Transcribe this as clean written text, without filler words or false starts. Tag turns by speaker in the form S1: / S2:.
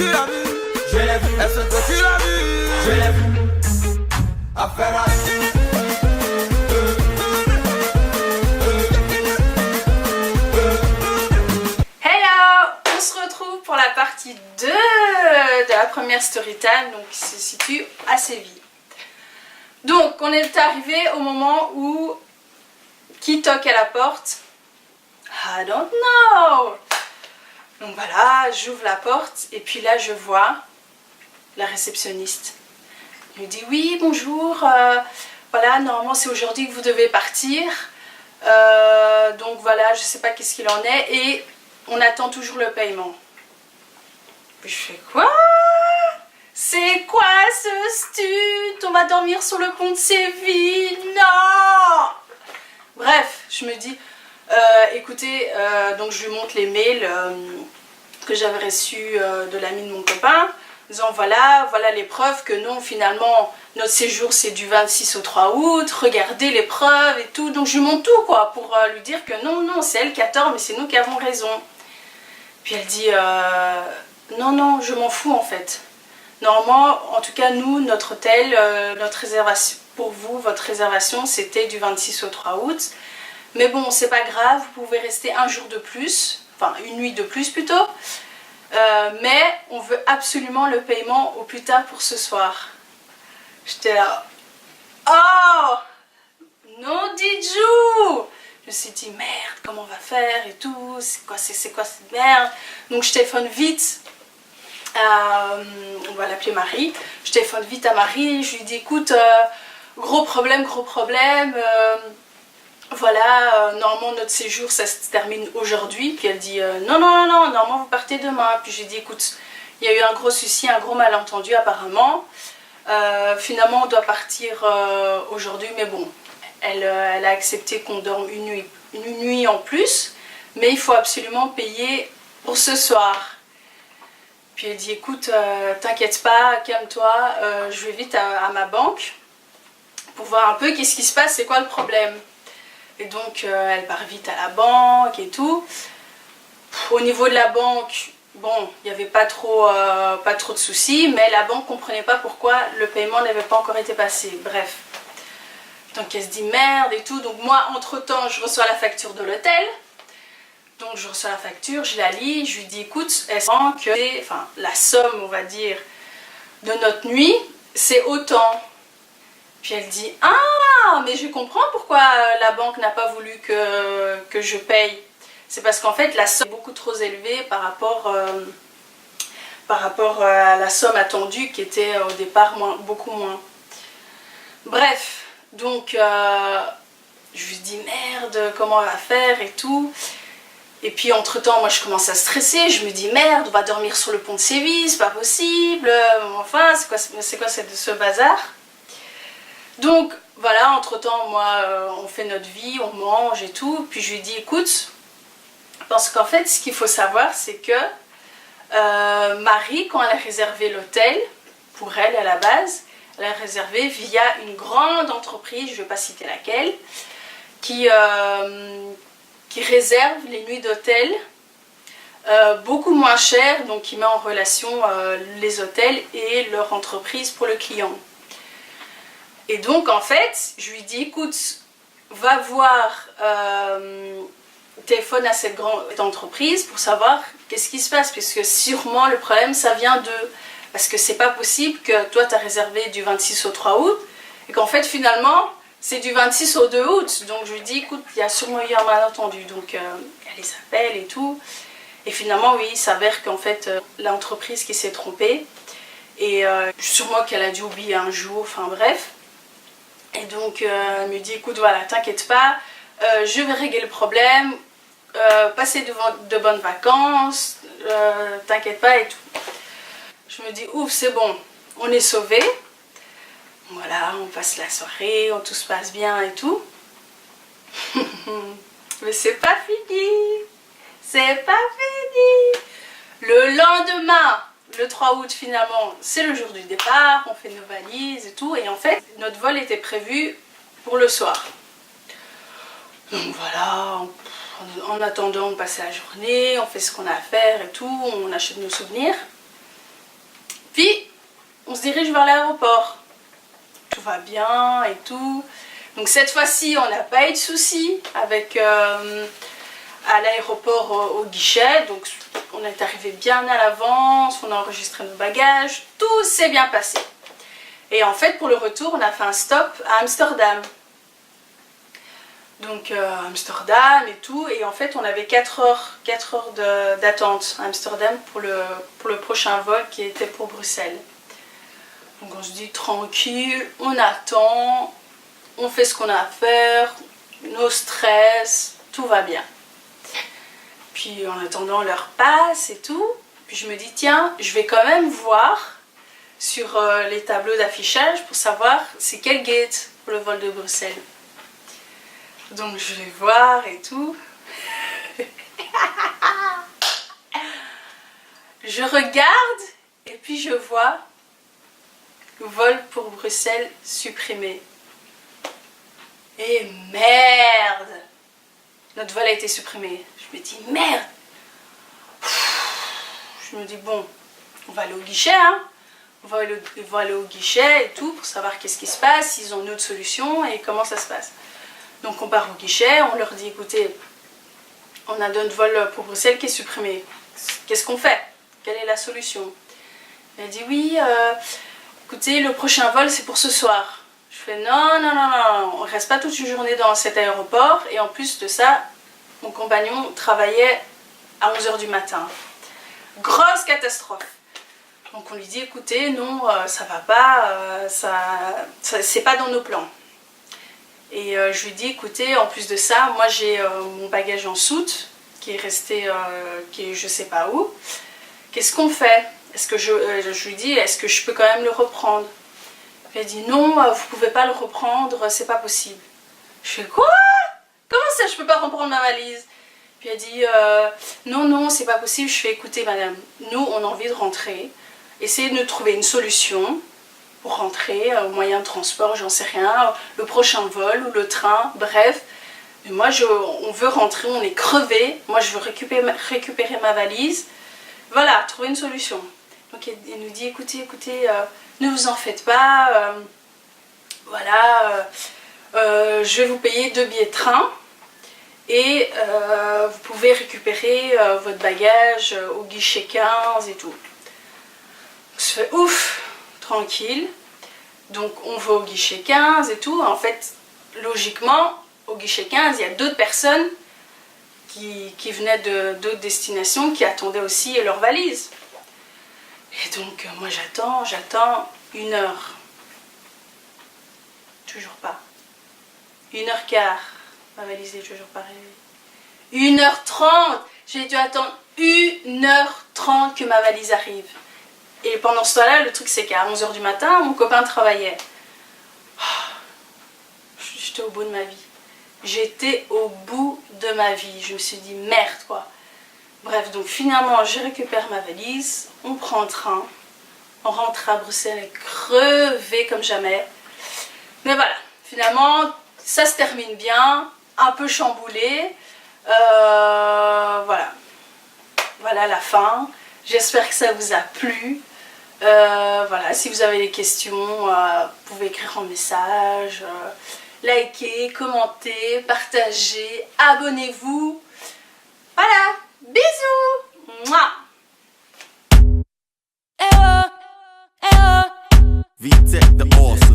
S1: tu l'as vu? Je l'ai vu. Est-ce que tu l'as vu? Je l'ai vu. Affaire à...
S2: On se retrouve pour la partie 2 de la première story time, donc qui se situe à Séville. Donc on est arrivé au moment où qui toque à la porte? I don't know. Donc voilà, j'ouvre la porte et puis là je vois la réceptionniste. Elle me dit oui bonjour, voilà normalement c'est aujourd'hui que vous devez partir, donc voilà je sais pas qu'est-ce qu'il en est et on attend toujours le paiement. Puis je fais quoi? C'est quoi ce stud? On va dormir sur le pont de Séville? Non! Bref, je me dis, écoutez, donc je lui montre les mails que j'avais reçus de l'ami de mon copain, disant voilà les preuves que non, finalement, notre séjour c'est du 26 au 3 août, regardez les preuves et tout. Donc je lui montre tout quoi, pour lui dire que non, c'est elle qui a tort, mais c'est nous qui avons raison. Puis elle dit, non, je m'en fous en fait. Normalement, en tout cas nous, notre hôtel, notre réservation, pour vous, votre réservation c'était du 26 au 3 août. Mais bon, c'est pas grave, vous pouvez rester un jour de plus, enfin une nuit de plus plutôt. Mais on veut absolument le paiement au plus tard pour ce soir. J'étais là, oh non Dijou. Je me suis dit merde, comment on va faire et tout, c'est quoi cette merde. Donc je téléphone vite, on va l'appeler Marie, je téléphone vite à Marie, je lui dis écoute, gros problème, voilà, normalement notre séjour ça se termine aujourd'hui. Puis elle dit non, normalement vous partez demain. Puis j'ai dit écoute, il y a eu un gros souci, un gros malentendu apparemment, finalement on doit partir aujourd'hui, mais bon. Elle a accepté qu'on dorme une nuit en plus, mais il faut absolument payer pour ce soir. Puis elle dit écoute, t'inquiète pas, calme-toi, je vais vite à ma banque pour voir un peu qu'est-ce qui se passe, c'est quoi le problème. Et donc elle part vite à la banque et tout. Au niveau de la banque, bon, il n'y avait pas trop de soucis, mais la banque ne comprenait pas pourquoi le paiement n'avait pas encore été passé. Bref. Donc elle se dit merde et tout, donc moi entre temps je reçois la facture de l'hôtel, donc je reçois la facture, je la lis, je lui dis écoute, elle sent que enfin, la somme on va dire de notre nuit c'est autant. Puis elle dit ah mais je comprends pourquoi la banque n'a pas voulu que je paye, c'est parce qu'en fait la somme est beaucoup trop élevée par rapport à la somme attendue qui était au départ beaucoup moins. Bref. Donc je lui dis merde, comment on va faire et tout. Et puis entre temps moi je commence à stresser, je me dis merde, on va dormir sur le pont de Séville, c'est pas possible, enfin c'est quoi ce bazar. Donc voilà, entre temps moi on fait notre vie, on mange et tout. Puis je lui dis écoute, parce qu'en fait ce qu'il faut savoir c'est que Marie quand elle a réservé l'hôtel, pour elle à la base, elle a réservé via une grande entreprise, je ne vais pas citer laquelle, qui réserve les nuits d'hôtel beaucoup moins chères, donc qui met en relation les hôtels et leur entreprise pour le client. Et donc en fait, je lui dis écoute, va voir, téléphone à cette grande entreprise pour savoir qu'est-ce qui se passe, puisque sûrement le problème ça vient d'eux. Parce que c'est pas possible que toi tu as réservé du 26 au 3 août et qu'en fait finalement c'est du 26 au 2 août. Donc je lui dis écoute, il y a sûrement eu un malentendu. Donc elle les appelle et tout. Et finalement oui, il s'avère qu'en fait l'entreprise qui s'est trompée. Et sûrement qu'elle a dû oublier un jour, enfin bref. Et donc elle me dit écoute voilà, t'inquiète pas, je vais régler le problème, passer de bonnes vacances, t'inquiète pas et tout. Je me dis ouf c'est bon, on est sauvés. Voilà, on passe la soirée, tout se passe bien et tout. Mais c'est pas fini. C'est pas fini. Le lendemain, le 3 août finalement, c'est le jour du départ, on fait nos valises et tout. Et en fait, notre vol était prévu pour le soir. Donc voilà, en attendant, on passe la journée, on fait ce qu'on a à faire et tout, on achète nos souvenirs. se dirige vers l'aéroport. Tout va bien et tout. Donc cette fois-ci, on n'a pas eu de soucis avec à l'aéroport au guichet. Donc on est arrivé bien à l'avance, on a enregistré nos bagages, tout s'est bien passé. Et en fait, pour le retour, on a fait un stop à Amsterdam. Donc Amsterdam et tout, et en fait on avait 4 heures d'attente à Amsterdam pour le prochain vol qui était pour Bruxelles. Donc on se dit tranquille, on attend, on fait ce qu'on a à faire, no stress, tout va bien. Puis en attendant l'heure passe et tout, puis je me dis tiens, je vais quand même voir sur les tableaux d'affichage pour savoir c'est quel gate pour le vol de Bruxelles. Donc je vais voir et tout. Je regarde et puis je vois vol pour Bruxelles supprimé. Et merde! Notre vol a été supprimé. Je me dis merde! Je me dis bon, on va aller au guichet, hein? On va aller au guichet et tout pour savoir qu'est-ce qui se passe, s'ils ont une autre solution et comment ça se passe. Donc on part au guichet, on leur dit écoutez, on a notre vol pour Bruxelles qui est supprimé. Qu'est-ce qu'on fait? Quelle est la solution? Elle dit oui, écoutez, le prochain vol c'est pour ce soir. Je fais non, on reste pas toute une journée dans cet aéroport. Et en plus de ça, mon compagnon travaillait à 11 h du matin. Grosse catastrophe. Donc on lui dit écoutez, non, ça va pas, c'est pas dans nos plans. Et je lui dis écoutez, en plus de ça, moi j'ai mon bagage en soute qui est resté, qui est je sais pas où. Qu'est-ce qu'on fait? Est-ce que je lui dis est-ce que je peux quand même le reprendre? Elle dit non, vous pouvez pas le reprendre, c'est pas possible. Je fais quoi? Comment ça je peux pas reprendre ma valise? Puis elle dit non, c'est pas possible. Je fais écoutez madame, nous on a envie de rentrer. Essayez de nous trouver une solution pour rentrer, au moyen de transport, j'en sais rien, le prochain vol ou le train, bref. Mais moi, on veut rentrer, on est crevé. Moi, je veux récupérer ma valise. Voilà, trouver une solution. Donc, elle nous dit, écoutez, ne vous en faites pas. Voilà, je vais vous payer 2 billets de train. Et vous pouvez récupérer votre bagage au guichet 15 et tout. Je fais ouf, tranquille. Donc on va au guichet 15 et tout. En fait, logiquement, au guichet 15, il y a d'autres personnes qui venaient d'autres destinations qui attendaient aussi leur valise. Et donc moi j'attends 1 heure. Toujours pas. 1h15. Ma valise est toujours pas arrivée. 1h30. J'ai dû attendre 1h30 que ma valise arrive. Et pendant ce temps-là, le truc c'est qu'à 11 h du matin, mon copain travaillait. J'étais au bout de ma vie. J'étais au bout de ma vie. Je me suis dit merde quoi. Bref, donc finalement, je récupère ma valise, on prend un train, on rentre à Bruxelles crevé comme jamais. Mais voilà, finalement, ça se termine bien, un peu chamboulé. Voilà la fin. J'espère que ça vous a plu. Voilà, si vous avez des questions, vous pouvez écrire en message, liker, commenter, partager, abonnez-vous. Voilà, bisous. Mouah.
S1: VTech the boss.